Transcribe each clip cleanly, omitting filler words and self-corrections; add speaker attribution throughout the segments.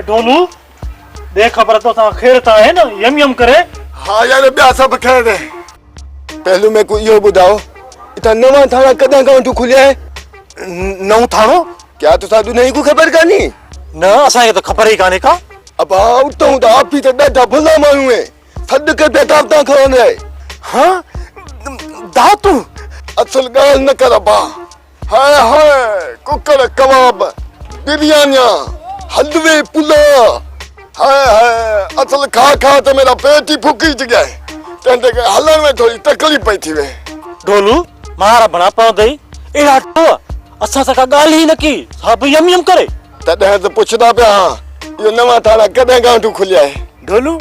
Speaker 1: ढोलू देख खबर तो ता खेरता है ना यम यम करे।
Speaker 2: हाँ यार ब्याह सब खेर है। पहलू मैं को यो बुधाओ इतना नवा थाना कदा गांव खुलिया है।
Speaker 1: नौ थानो
Speaker 2: क्या तो साधु नहीं को खबर कानी
Speaker 1: ना असा तो खबर ही काने का।
Speaker 2: अब आओ तो आप ही तो डाटा भला मानू है सद के बेटा ता खान है।
Speaker 1: हाँ दातू
Speaker 2: असल गाल न कर बा। हाय हाय कुकर कबाब बिरयानिया हलवे पुला हाय हाय असल खा खा तो मेरा पेट ही फूकी गया है। कहते के हलन में थोड़ी तकलीफ पई थी वे।
Speaker 1: ढोलू मारा बना पाओ दई एड़ा तो असा सका गाल ही न की सब यम यम करे।
Speaker 2: तदे तो पूछदा पे हां यो नवा थाना कदे गांव खुलिया है।
Speaker 1: ढोलू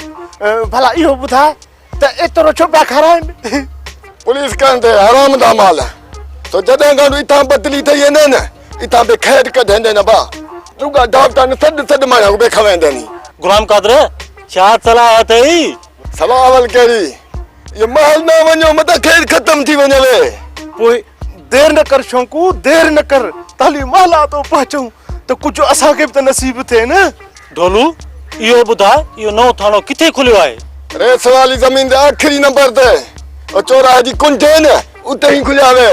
Speaker 1: भला यो बुधा त एतरो छोपा खरा
Speaker 2: पुलिस कहते हराम दा माल तो जदे गांव इता बदली थई ने न इता बे खैर कढंदे न बा रुगा डॉक्टर ने सद सद माया बे खवेंदे नी।
Speaker 1: गुलाम कादर क्या चला तई
Speaker 2: सलावल केरी ये महल ना वणो मत खैर खत्म थी वने वे।
Speaker 1: पोइ देर न कर शौंकू देर न कर ताली महला तो पहुंचूं तो कुछ असा के त नसीब थे न। ढोलू यो बुधा यो नौ थानो किथे खुलियो है।
Speaker 2: रेस वाली जमीन दे आखिरी नंबर ते और चौराहे दी कुंठे न उते ही खुलिया वे।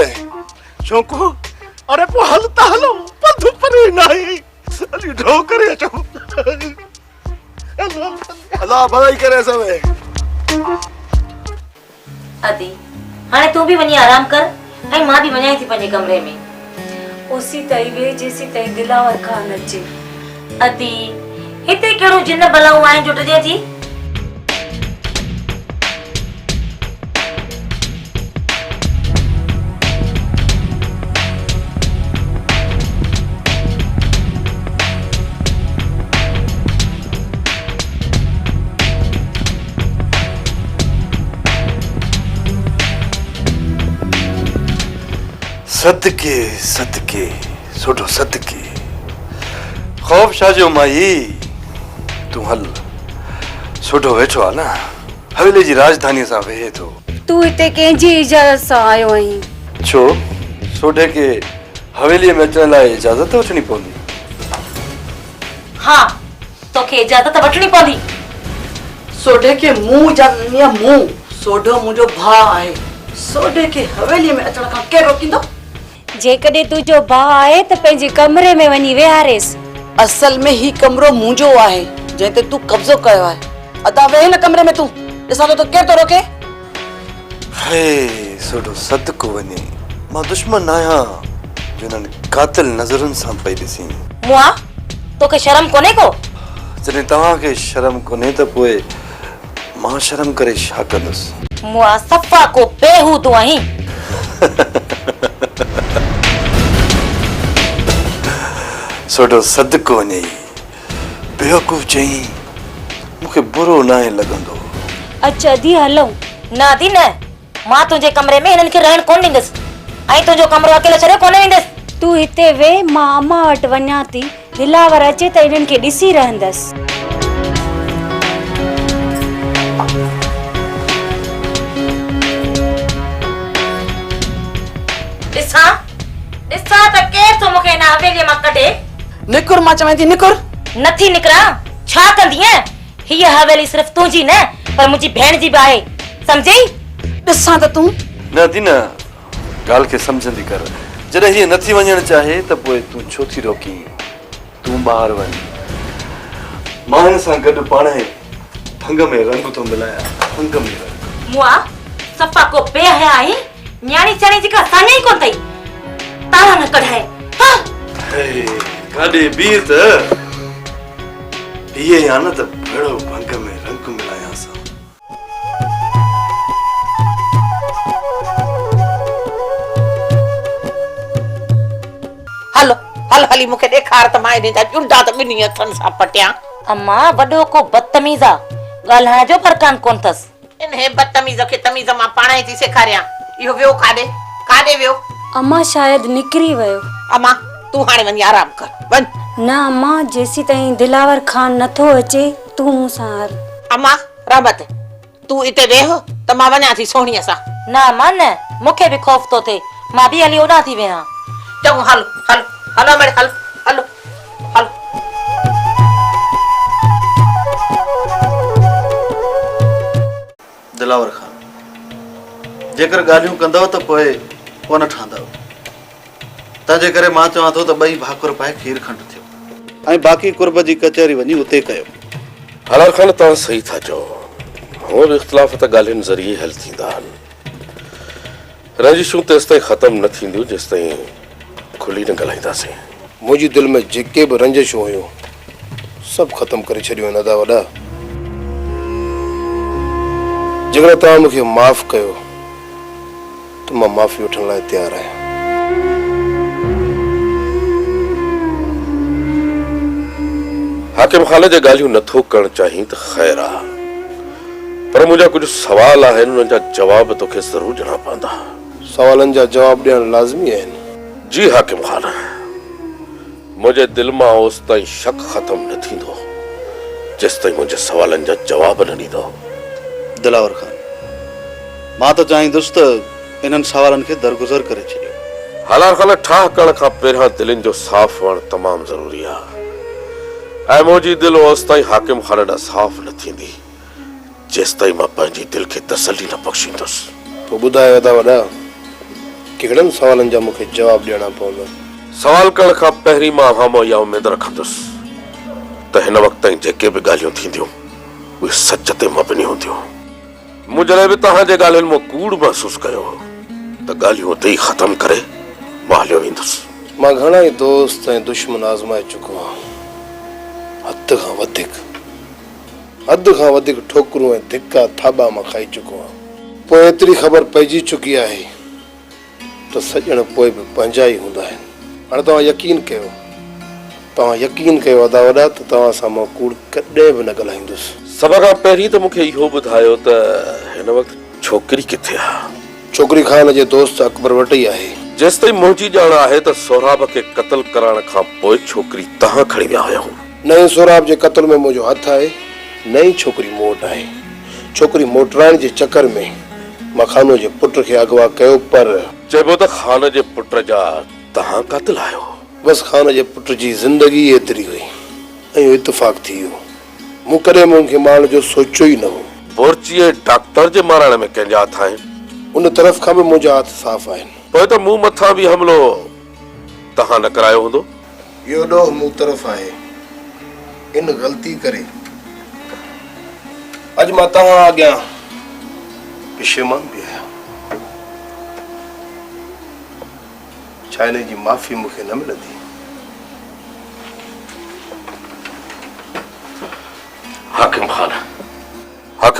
Speaker 1: शौंकू अरे पो हलता हलो पधु परे नहीं अली ढो करे चो
Speaker 2: अल्लाह भलाई करे सबे।
Speaker 3: अदी हाने तू भी वनी आराम कर ऐं मां भी वञाई थी पंहिंजे कमरे में।
Speaker 4: उसी तई वे जेसी तई दिलावर खान अचे।
Speaker 3: अदी हिते कहिड़ो जिन बलाऊं आहिनि जो टजे थी।
Speaker 5: सदके सदके सुठो सदके खौफ शाजो माई तू हल सुठो वेठो आ ना हवेली जी राजधानी सा वेहे तो
Speaker 4: तू इते कंहिंजी इजाजत सां आयो आहीं।
Speaker 5: छो सोडे के हवेली में अचण लाइ इजाजत वठणी पवंदी।
Speaker 3: हाँ तोखे इजाजत वठणी पवंदी।
Speaker 6: सोडे के मुंह इजाजत या मुंह सोडो मुंहिंजो भाउ आहे। सोडे के हवेली में अचण खां केरु रोकींदो।
Speaker 4: जेकॾहिं तुंहिंजो भाउ आहे त पंहिंजे कमरे में वञी विहारेसि।
Speaker 6: असल में ही कमरो मुंहिंजो आहे जंहिं ते तूं कब्ज़ो कयो आहे। अदा वेह न कमरे में तूं ॾिसां तो केरु तो रोके।
Speaker 5: हे सुठो सदको वञे मां दुश्मन आहियां जिन्हनि कातिल नज़रुनि सां पई ॾिसी।
Speaker 3: मुआ तोखे शर्म कोन्हे को।
Speaker 5: जॾहिं तव्हांखे शर्म कोन्हे त पोइ मां शर्म करे छा कंदुसि।
Speaker 3: मुआ सफ़ा को बेहूदो आहीं।
Speaker 5: सोडो सदको वञे बेवकूफ़ चई मूंखे बुरो नाहे लॻंदो।
Speaker 4: अच अदी हलूं।
Speaker 3: न दी न मां तुंहिंजे कमरे में हिननि खे रहण कोन ॾींदसि ऐं तुंहिंजो कमरो अकेलो छॾे कोन वेंदसि।
Speaker 4: तू हिते वे मां अम्मा वटि वञा थी दिलावर अचे त इन्हनि खे ॾिसी रहंदसि।
Speaker 3: ॾिसां ॾिसां त केरु थो मूंखे हिन हवेलीअ मां कढे।
Speaker 6: निकुर मां चवां थी निकुर।
Speaker 3: नथी निकिरां छा कंदीअ। हीअ हवेली सिर्फ़ तुंहिंजी न पर मुंहिंजी भेण जी बि आहे समझी।
Speaker 6: ॾिसां त तूं
Speaker 5: न दी न ॻाल्हि खे सम्झंदी कर। जॾहिं हीअ नथी वञणु चाहे त पोइ तूं छो थी रोकी। तूं ॿाहिरि वञ मां हिन सां गॾु पाण भंग में रंग थो मिलायां। भंग में रंग
Speaker 3: मुआ सफ़ा को बेहया आहीं। न्याणी चणी जेका साञा ई कोन अथई तारा न कढाए।
Speaker 5: काॾे बीर त हीअ या न त भेड़ो भंग में रंग मिलायांसि।
Speaker 6: हलो हल हली मूंखे ॾेखार त मां हिन जा चुंडा त ॿिन्ही हथनि सां पटियां।
Speaker 3: अम्मा वॾो को बदतमीज़ आहे ॻाल्हाइण जो परकान कोन अथसि।
Speaker 6: इन बदतमीज़ खे तमीज़ मां पाण ई थी सेखारियां। इहो वियो काॾे काॾे वियो।
Speaker 4: अम्मा शायदि निकिरी वियो।
Speaker 6: अम्मा तूं हाणे वञी आराम कर वञ।
Speaker 4: न अम्मा जेसी ताईं दिलावर खान नथो अचे तूं मूंसां हल।
Speaker 6: अम्मा रहमत तूं हिते वेह त मां वञा थी सोणीअ सां।
Speaker 3: न अम्मा न मूंखे बि ख़ौफ़ थो थिए मां बि हली ओॾां थी वेहां।
Speaker 6: चङो हल हल हलो मेरे हल हलो हल।
Speaker 7: दिलावर खान, जेकर ॻाल्हियूं कंदव त पोइ कोन ठहंदव। तंहिंजे करे मां चवां थो त ॿई भाकुर पाए खीर खंड थियो ऐं बाक़ी कुर्ब जी कचहरी वञी उते कयो।
Speaker 8: हलाल खान तव्हां सही था चओ, और इख़्तिलाफ़ त ॻाल्हियुनि ज़रिए हल थींदा आहिनि। रंजिशूं तेसि ताईं ख़तमु न थींदियूं जेसि ताईं खुली न ॻाल्हाईंदासीं।
Speaker 9: मुंहिंजी दिलि में जेके बि रंजिशूं हुयूं सभु ख़तमु करे छॾियूं आहिनि अदा वॾा। जेकर तव्हां मूंखे माफ़ कयो त मां माफ़ी वठण लाइ तयारु आहियां।
Speaker 8: हाकिम ख़ान जे ॻाल्हियूं नथो करणु चाहीं त ख़ैर आहे, पर मुंहिंजा कुझु सुवाल आहिनि, उन्हनि जा जवाब तोखे ज़रूरु ॾियणा पवंदा।
Speaker 9: सवालनि जा जवाब ॾियण लाज़मी आहिनि।
Speaker 8: जी हाकिम ख़ान, मुंहिंजे दिलि मां ओसि ताईं शक ख़तमु न थींदो जेसि ताईं मुंहिंजे सवालनि जा जवाब न ॾींदो।
Speaker 7: दिलावर खान, मां त चाहींदुसि त इन्हनि सवालनि खे दरगुज़र करे छॾियो।
Speaker 8: हलाल खान, ठाह करण खां पहिरियां दिलनि जो साफ़ हुअणु तमामु ज़रूरी आहे, ऐं मुंहिंजी दिलि ओसि ताईं हाकिम ख़ान ॾांहुं साफ़ न थींदी जेसि ताईं मां पंहिंजी दिलि खे तसली न बख़्शींदुसि।
Speaker 9: पोइ ॿुधायो अदा वॾा, कहिड़नि सवालनि जा मूंखे जवाब ॾियणा पवंदा?
Speaker 8: सवाल करण खां पहिरीं मां अवाम इहा उमेद रखंदुसि त हिन वक़्त ताईं जेके बि ॻाल्हियूं थींदियूं उहे सच ते मबनी हूंदियूं। मूं जॾहिं बि तव्हांजे ॻाल्हियुनि मां कूड़ महसूसु कयो त ॻाल्हियूं उते ई ख़तमु करे मां हलियो वेंदुसि।
Speaker 9: मां घणा ई दोस्त ऐं दुश्मन आज़माए चुको आहियां, हद खां वधीक ठोकरूं ऐं धिका थाबा मां खाई चुको आहियां। पोइ एतिरी ख़बर पइजी चुकी आहे त सॼण पोइ बि पंहिंजा ई हूंदा आहिनि। हाणे तव्हां यकीन कयो अदा वॾा त तव्हां सां मां कूड़ कॾहिं बि न ॻाल्हाईंदुसि।
Speaker 8: सभ खां पहिरीं त मूंखे इहो ॿुधायो त हिन वक़्तु छोकिरी किथे आहे?
Speaker 9: छोकिरी खान जे दोस्त अकबर वटि ई आहे।
Speaker 8: जेसि ताईं मुंहिंजी ॼाण आहे त सोराब खे क़त्ल कराइण खां पोइ छोकिरी तव्हां खणी विया आहियो।
Speaker 9: नई सोराब जे क़त्ल में मुंहिंजो हथु आहे, नई छोकिरी मूं वटि आहे। छोकिरी मोटराइण जे चकर में मां खानो जे पुट खे अगवा कयो, पर
Speaker 8: चइबो त खान जे पुट जा तव्हां क़ातिल आहियो।
Speaker 9: बसि खान जे पुट जी ज़िंदगी एतिरी हुई ऐं इत्तेफ़ाक़ थी वियो। मूं कॾहिं मुंहिंखे मारण जो सोचियो ई न हो।
Speaker 8: बोरचीअ डॉक्टर जे मारण में कंहिंजा हथ आहिनि?
Speaker 9: उन तरफ़ खां बि मुंहिंजा हथ साफ़ आहिनि।
Speaker 8: पोइ त मूं मथां बि हमिलो तव्हां न करायो हूंदो।
Speaker 9: इहो ॾोह मूं तरफ़ आहे। इन ग़लती करे अॼु मां तव्हां अॻियां पशेमान बि आहियां। छा हिन जी माफ़ी मूंखे न मिलंदी?
Speaker 8: हाकिम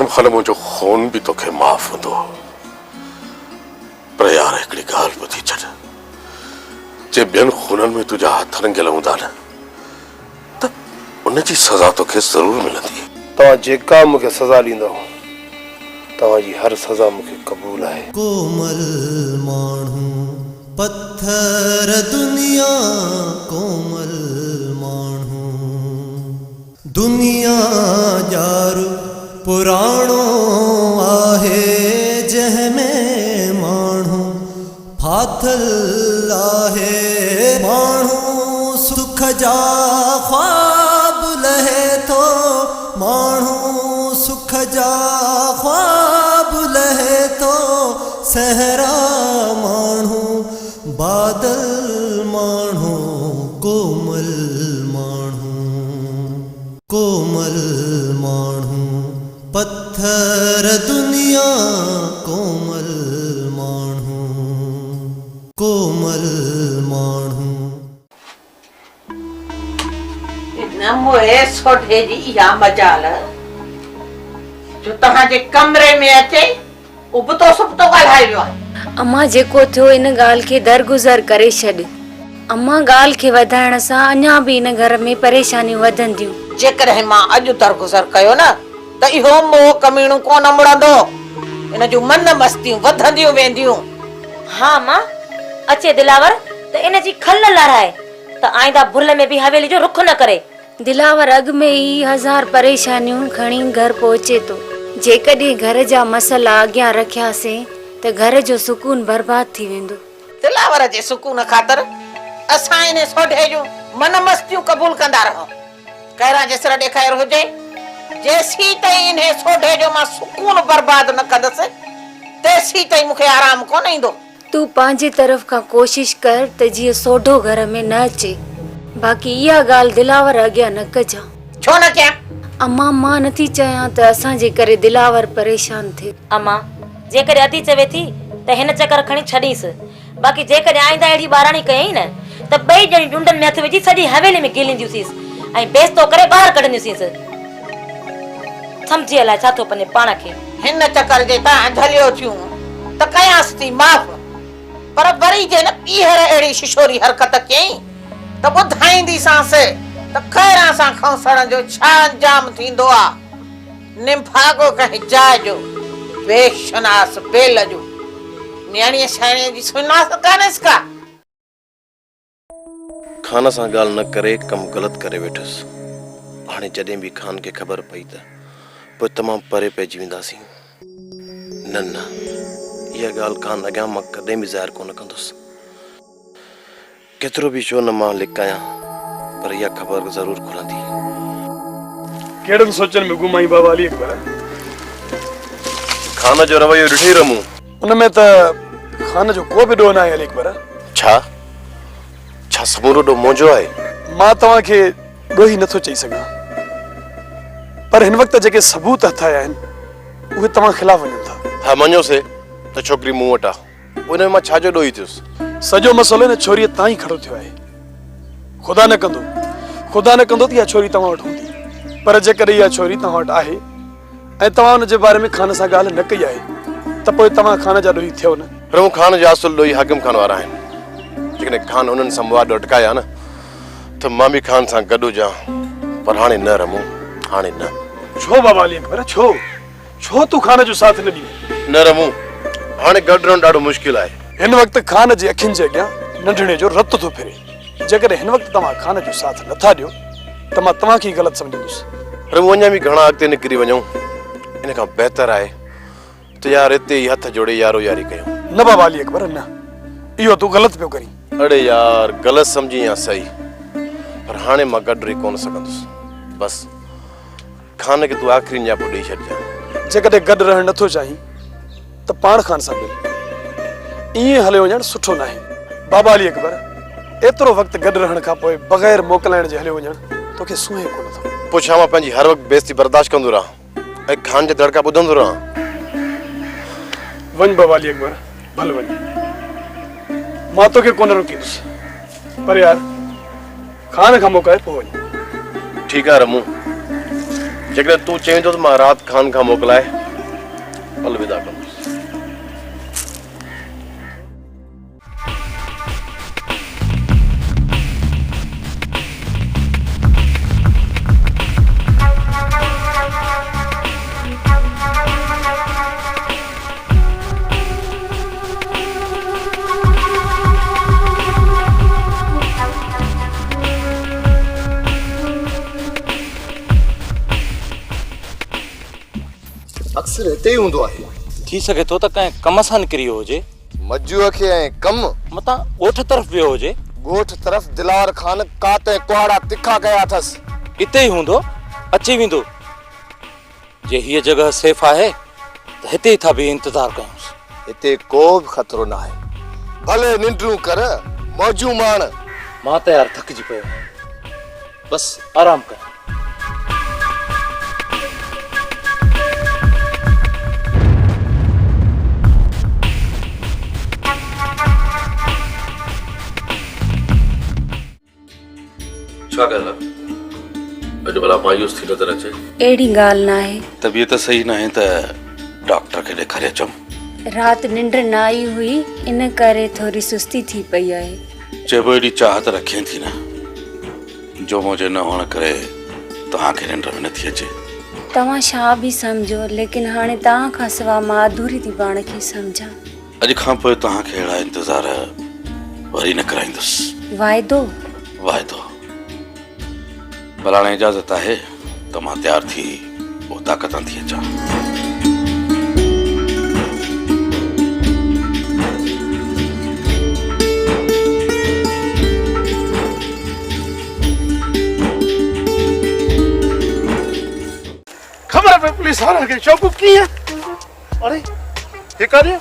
Speaker 8: खान, मुंहिंजो खून बि तोखे माफ़ हूंदो, पर यार हिकिड़ी ॻाल्हि ॿुधी छॾ, जे ॿियनि खूननि में तुंहिंजा हथ रंगियल हूंदा न त उनजी सज़ा तोखे ज़रूरु मिलंदी।
Speaker 9: तव्हां जेका मूंखे सज़ा ॾींदव तव्हांजी हर सज़ा मूंखे क़बूल आहे।
Speaker 10: कोमल माण्हू पत्थर दुनिया, कोमल माण्हू दुनिया ॼारू पुराणो आहे, जंहिंमें माण्हू फाथल आहे। माण्हू सुख जा ख्वाब लहे थो, माण्हू सुख जा ख्वाब लहे थो, सहरा माण्हू बादल माण्हू कोमल माण्हू, कोमल माण्हू पत्थर दुनिया, कोमल माण्हू, कोमल माण्हू।
Speaker 6: मोहे सोढे जी इहा मजाल जो तव्हांजे कमरे में अचे उबतो सुबतो ॻाल्हाए वियो आहे।
Speaker 4: अम्मा जेको थियो इन ॻाल्हि खे दरगुज़र करे छॾ। अम्मा ॻाल्हि खे वधाइण सां अञा बि इन घर में परेशानियूं वधंदियूं।
Speaker 6: जेकॾहिं मां अॼु दरगुज़र कयो न त इहो मोह कमीणो कोन मुड़ंदो, इन जूं मन मस्तियूं वधंदियूं वेंदियूं।
Speaker 3: हाँ मां, अचे दिलावर त इन जी खल लड़ाए त आईंदा भुल में बि हवेली जो रुख न करे।
Speaker 4: दिलावर अॻ में ई 1000 परेशानियूं खणी घर पहुचे तो। जेकॾहिं घर जा मसला अॻियां रखियासीं त घर जो सुकून बर्बाद थी वेंदो।
Speaker 6: दिलावर जे सुकून ख़ातिर असां इन सोढे जूं मन मस्तियूं क़बूल कंदा रहो। कहिड़ा जे सिर ॾेखार हुजे जेसी ताईं इन्हे सोढे जो मां सुकून बर्बाद न कंदसि तेसी ताईं मूंखे आराम कोन ईंदो।
Speaker 4: तू पंहिंजे तरफ़ खां कोशिश कर त जीअं सोढो घर में न अचे। बाक़ी इहा ॻाल्हि दिलावर अॻियां न कजां।
Speaker 6: छो न कयां?
Speaker 4: अम्मा मां नथी चाहियां त असांजे करे दिलावर परेशान थिए।
Speaker 3: अम्मा जेकॾहिं अती चवे थी त हिन चकर खणी छॾीसि। बाक़ी जेकॾहिं आईंदा अहिड़ी ॿाराणी कयई न त ॿई ॼणी डुंडनि में हथ विझी सॼी हवेली में कीलींदियूंसीं ऐं बेस्तो करे ॿाहिरि कढंदियूंसीं। सम्झी हलाए छा थो पंहिंजे पाण खे।
Speaker 6: हिन चकर जे तव्हां झलियो थियूं त कयांसि थी माफ़, पर वरी जे न ॿीहर अहिड़ी शिशोरी हरकत कयईं त ॿुधाईंदीसांसि त खैरां सां खौसण जो छा अंजाम थींदो आहे। निम्फागो कंहिं जाइ जो बेशनास बेल जो न्याणीअ छाणीअ जी सुनास कान्हेसि का।
Speaker 9: खान सां ॻाल्हि न करे कमु ग़लति करे वेठुसि। हाणे जॾहिं बि खान खे ख़बर पई त पोइ तमामु परे पइजी वेंदासीं। न न इहा ॻाल्हि खान अॻियां मां कॾहिं बि ज़ाहिर कोन कंदुसि। केतिरो बि छो न मां लिकायां पर इहा ख़बर ज़रूरु खुलंदी।
Speaker 11: कहिड़नि सोचनि में घुमाई बाबा अली अकबर?
Speaker 9: खान जो रवैयो ॾिठी रमूं
Speaker 11: उनमें त खान जो को बि ॾोह न आहे अली अकबर।
Speaker 9: छा छा समूरो ॾोह मुंहिंजो आहे?
Speaker 11: मां तव्हांखे ॾोही नथो चई सघां, पर हिन वक़्तु जेके सबूत हथ आया आहिनि उहे तव्हां ख़िलाफ़ वञनि था।
Speaker 9: हा मञोसीं त छोकिरी मूं वटि आहे, उन में मां छाजो ॾोही थियुसि?
Speaker 11: सॼो मसइलो हिन छोरीअ तां ई खड़ो थियो आहे। ख़ुदा न कंदो त इहा छोरी तव्हां वटि हूंदी, पर जेकॾहिं इहा छोरी तव्हां वटि आहे ऐं तव्हां हुन जे बारे में खान सां ॻाल्हि न कई आहे त पोइ तव्हां खान जा ॾोही थियो न।
Speaker 9: रमूं खान जा असुल ॾोही हाकिम खान वारा आहिनि। जेकॾहिं खान उन्हनि संवाद अटकाया न त मां बि खान सां गॾु हुजां, पर हाणे न रमूं, हाणे न।
Speaker 11: छो बाबा अली अकबर छो तूं खान जो साथ न ॾींदे?
Speaker 9: न रमूं, हाणे गॾु रहणु ॾाढो मुश्किल आहे।
Speaker 11: हिन वक़्तु खान जे अखियुनि जे अॻियां नंढड़े जो रतु थो फिरे। जेकॾहिं हिन वक़्तु तव्हां खान जो साथ नथा ॾियो त मां तव्हांखे ग़लति सम्झंदुसि।
Speaker 9: रमूं अञा बि घणा अॻिते निकिरी वञूं, इन खां बहितर आहे त यार हिते ई हथ जोड़े यारो यारी कयूं।
Speaker 11: न बाबा अली अकबर न, इहो तूं ग़लति पियो करीं।
Speaker 9: अड़े यार ग़लति सम्झी या सही, पर हाणे मां गॾु रही कोन सघंदुसि। बसि खान खे तूं आख़िरी न्यापो ॾेई छॾिजांइ।
Speaker 11: जेकॾहिं गॾु रहणु नथो चाहीं त पाण खान सां मिल। ईअं हले वञणु सुठो न आहे। बाबा अली अकबर एतिरो वक़्तु गॾु रहण खां पोइ बग़ैर मोकिलाइण जे हले वञणु तोखे सूंहे कोन थो।
Speaker 9: पोइ छा मां पंहिंजी हर वक़्तु बेइज़ती बर्दाश्त कंदो रहां ऐं खान जा दड़का ॿुधंदो रहां?
Speaker 11: वञ बाबा अली अकबर, भले वञ, मां तोखे कोन रोकींदुसि, पर यार खान खां मोकाए पोइ वञ।
Speaker 9: ठीकु आहे रमूं, जेकॾहिं तूं चईं थो त मां राति खान खां मोकिलाए अलविदा कंदुसि। अक्सर हिते ई हूंदो आहे।
Speaker 1: थी सघे थो त कंहिं कम सां निकिरी वियो हुजे।
Speaker 9: मजूअ खे ऐं कमु
Speaker 1: मतां ॻोठ तरफ़ वियो हुजे।
Speaker 9: ॻोठ तरफ़ दिलावर खान कात ऐं कुहाड़ा तिखा कया अथसि।
Speaker 1: हिते ई हूंदो, अची वेंदो। जे हीअ जॻह सेफ आहे त हिते ई था बि इंतज़ार कयूंसि।
Speaker 9: हिते को बि ख़तरो न आहे, भले निंड्रू कर मौजू माण।
Speaker 1: मां त यार थकिजी पियो, बसि आराम कर।
Speaker 8: छा ॻाल्हि आहे? अॼु भला मायूस थी नज़र अचे?
Speaker 4: अहिड़ी ॻाल्हि न आहे।
Speaker 8: तबीयत सही न आहे त डॉक्टर खे ॾेखारे अचऊं।
Speaker 4: राति निंड न आई हुई, इन करे थोरी सुस्ती थी पई आहे।
Speaker 8: चइबो एॾी चाहत रखे थी न, जो मुंहिंजे न हुअण करे तव्हांखे निंड में नथी अचे।
Speaker 4: तव्हां छा बि सम्झो, लेकिन हाणे तव्हां खां सवाइ मां अधूरी थी पाण खे सम्झां।
Speaker 8: अॼु खां पोइ तव्हांखे अहिड़ा इंतज़ार वरी न कराईंदुसि।
Speaker 4: वाइदो?
Speaker 8: वाइदो। भला हाणे इजाज़त आहे त मां तयारु थी पोइ ताक़तां थी अचां।
Speaker 1: सारा के शौक़ु कीअं अरे हे करे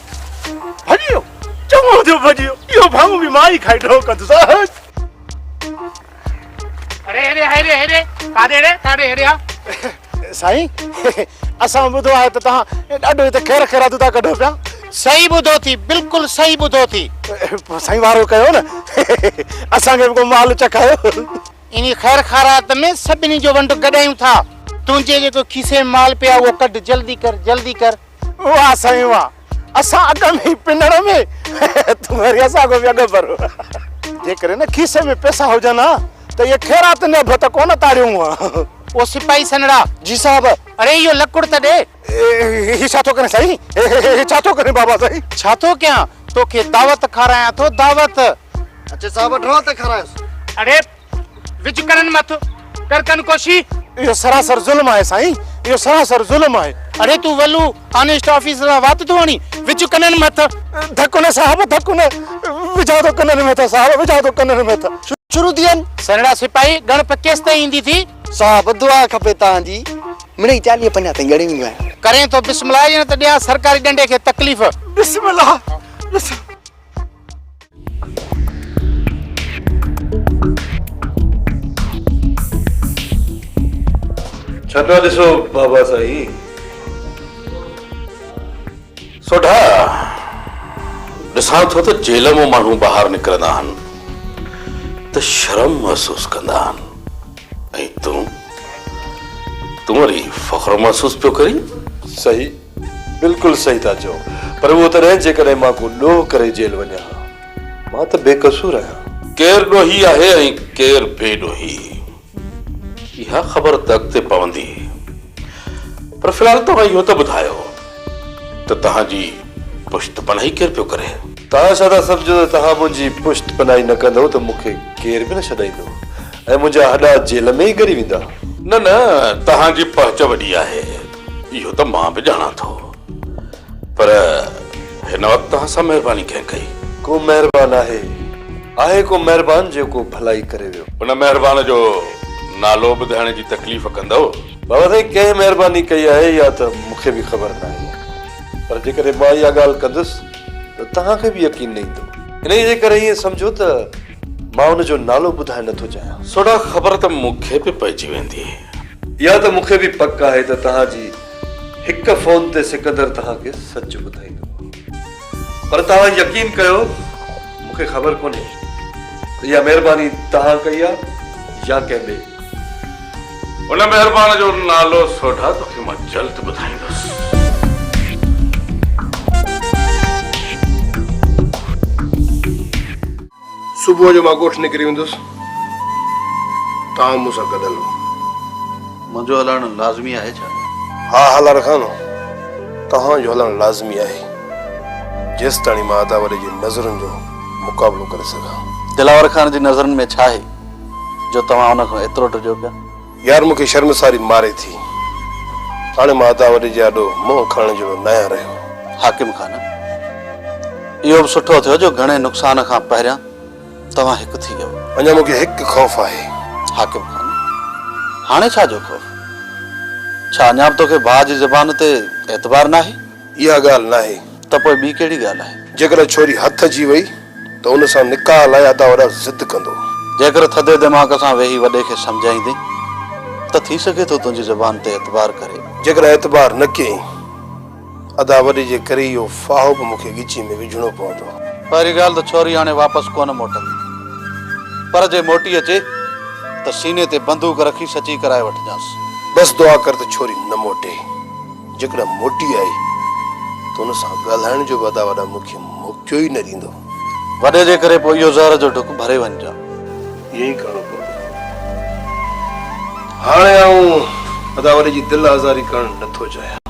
Speaker 1: भॼियो चङो थियो भॼियो इहो भाङो बि मां ई खाई ढो कंदुसि
Speaker 12: अरे हेरे हेरे हेरे काॾे हेरे आ
Speaker 1: साईं असां ॿुधो आहे त तव्हां ॾाढो हिते ख़ैर ख़ैरातूं था कढो पिया
Speaker 12: सही ॿुधो थी बिल्कुलु सही ॿुधो थी
Speaker 1: साईं वारो कयो न असांखे बि को माल चखायो
Speaker 12: इन ख़ैर ख़ैरात में सभिनी जो वंड गॾायूं था तुंहिंजे जेको खीसे में माल पिया उहो कढ जल्दी कर
Speaker 1: वाह साईं वाह असां अॻ में पिनण में तूं वरी असांखो बि अॻ भरो जेकॾहिं न खीसे में पैसा हुजनि हा त इहे ख़ैरात न भत कोन तारियूं हा
Speaker 12: ओ सिपाही सनड़ा
Speaker 1: जी साहब
Speaker 12: अरे इहो लकुड़ त ॾे
Speaker 1: ही छा थो करे साईं ही छा थो करे बाबा साईं
Speaker 12: छा थो कयां तोखे दावत खारायां थो दावत
Speaker 2: अच्छा साहब ड्रा ते खरायसि
Speaker 12: अरे विच करन मत कर कन कोशी
Speaker 1: इहो सरासर ज़ुल्म आहे साईं इहो सरासर ज़ुल्म आहे
Speaker 12: अरे तू वल्लू ऑनेस्ट ऑफिसर वात थो वणी विच कनन मत
Speaker 1: धक्को न साहब धक्को न विझा थो कननि में त साहब विझा थो कननि में त
Speaker 2: शुरू थियनि
Speaker 12: सनड़ा सिपाही गणप केस ताईं ईंदी थी
Speaker 2: साहब दुआ खपे तव्हांजी मिड़ई 40-50 ताईं ॻणी वेंदो आहियां
Speaker 12: करें तो बिस्मिल्लाह न त ॾियां सरकारी डंडे खे तकलीफ़
Speaker 1: बिस्मिल्लाह
Speaker 5: छॾो ॾिसो बाबा साईं
Speaker 8: सोढा ॾिसां थो त जेल मां माण्हू ॿाहिरि निकिरंदा आहिनि त शर्म महसूस कंदा आहिनि ऐं तूं वरी फ़ख्रु महसूस पियो करी
Speaker 5: सही बिल्कुलु सही था चओ पर उहो तॾहिं जेकॾहिं मां को ॾोह करे जेल वञा मां त बेकसूर आहियां
Speaker 8: केरु ॾोही आहे ऐं केरु बेॾोही इहा ख़बर त अॻिते पवंदी पर फ़िलहाल तव्हां इहो त ॿुधायो त तव्हांजी पुश्त पनाही केरु पियो करे
Speaker 5: तव्हां छा था सम्झो त तव्हां मुंहिंजी पुश्त पनाही न कंदव त मूंखे केरु बि न छॾाईंदो ऐं मुंहिंजा हॾा जेल में ई ॻरी वेंदा
Speaker 8: न तव्हांजी पहुच वॾी आहे इहो त मां बि ॼाणा थो पर हिन वक़्तु तव्हां सां महिरबानी कंहिं कई
Speaker 5: को महिरबान आहे को महिरबान जेको भलाई करे वियो
Speaker 8: उन महिरबान जो नालो ॿुधाइण जी तकलीफ़ कंदव
Speaker 5: बाबा साईं कंहिं महिरबानी कई आहे या त मूंखे बि ख़बर न आहे पर जेकॾहिं मां इहा ॻाल्हि कंदुसि त तव्हांखे बि यकीन न ईंदो इन जे करे ईअं सम्झो त मां हुनजो नालो ॿुधाइण नथो चाहियां
Speaker 8: सोडा ख़बर त मूंखे बि पइजी वेंदी
Speaker 5: या त मूंखे बि पक आहे त तव्हांजी हिकु फ़ोन ते सिकंदर तव्हांखे सच ॿुधाईंदो पर तव्हां यकीन कयो मूंखे ख़बर कोन्हे त इहा महिरबानी तव्हां कई आहे या कंहिं ॿिए
Speaker 8: उन महिरबान जो नालो सोढा तोखे मां जल्द ॿुधाईंदुसि
Speaker 2: सुबुह जो मां ॻोठ निकिरी वेंदुसि तव्हां मूंसां गॾु हलो
Speaker 7: मुंहिंजो हलणु लाज़मी आहे छा
Speaker 2: हा हलण खां न तव्हांजो हलणु लाज़मी आहे जेसि ताणी मां अदावरी जी नज़रुनि जो मुक़ाबिलो करे सघां
Speaker 7: दिलावर खान जी नज़रनि में छा आहे जो तव्हां हुन खां एतिरो ॾिजो पिया
Speaker 2: यार मूंखे शर्मसारी मारे थी हाणे मां अदावरी जे ॾाढो मुंहुं खणण जो न आहियां रहियो
Speaker 7: हाकिम खान इहो बि सुठो थियो जो घणे नुक़सान खां पहिरियां तव्हां हिकु थी वियो
Speaker 2: अञा मूंखे हिकु ख़ौफ़ आहे
Speaker 7: हाकिम खान हाणे छा जो ख़ौफ़ छा अञा बि तोखे भाउ जी ज़बान ते एतबार न आहे
Speaker 2: इहा ॻाल्हि न आहे
Speaker 7: त पोइ ॿी कहिड़ी ॻाल्हि आहे
Speaker 2: जेकर छोरी हथ अची वई त उन सां निकाह लाइ अदावरा ज़िद कंदो
Speaker 7: जेकर थधे दिमाग़ सां वेही वॾे खे सम्झाईंदी त थी सघे थो तुंहिंजी ज़बान ते एतबार करे
Speaker 2: जेकर एतबार न कयईं अदावरी जे करे इहो फाहो बि मूंखे ॻिची में विझणो पवंदो
Speaker 7: पहिरीं ॻाल्हि त छोरी हाणे वापसि कोन मोटंदी पर जे मोटी अचे त सीने ते बंदूक रखी सची कराए वठिजांसि
Speaker 2: बसि दुआ कर त छोरी न मोटे जेकॾहिं मोटी आई त हुन सां ॻाल्हाइण जो बि अदावरा मूंखे मौक़ो ई न ॾींदो
Speaker 7: वॾे जे करे पोइ इहो ज़हर जो ढुक भरे वञिजां
Speaker 2: ईअं ई करिणो पवंदो हाणे आऊं अदावरी जी दिलि आज़ारी करणु नथो चाहियां